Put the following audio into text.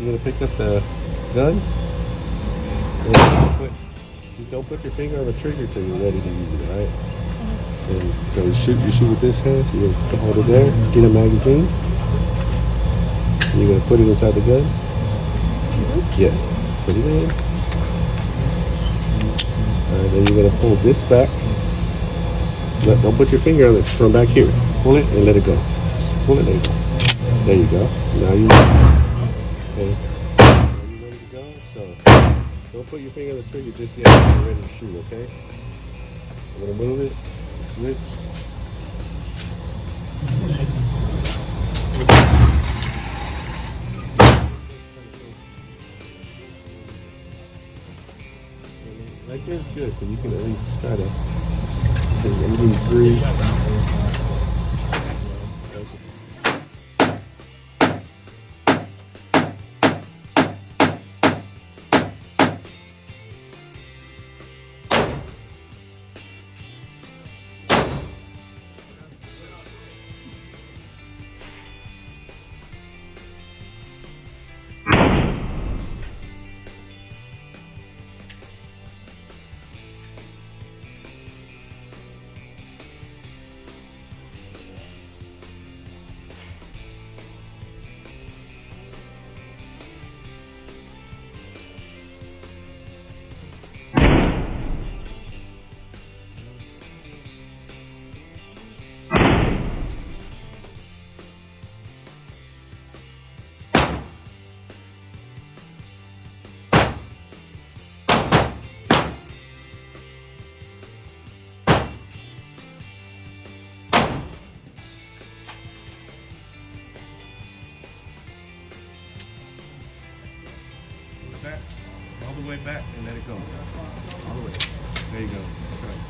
you're gonna pick up the gun. And just don't put your finger on the trigger till you're ready to use it, all right? And so you shoot with this hand, so you hold it there, get a magazine. And you're gonna put it inside the gun. Yes, put it in. Alright, then you're gonna pull this back. Don't put your finger on it from back here. Pull it and let it go. Pull it, there you go. There you go. Now you okay. Now you ready to go? So don't put your finger on the trigger just yet. You're ready to shoot, okay? I'm gonna move it, switch. That gives good, so you can at least try to. I'm doing 3. Back, all the way back, and let it go. All the way. There you go. That's right.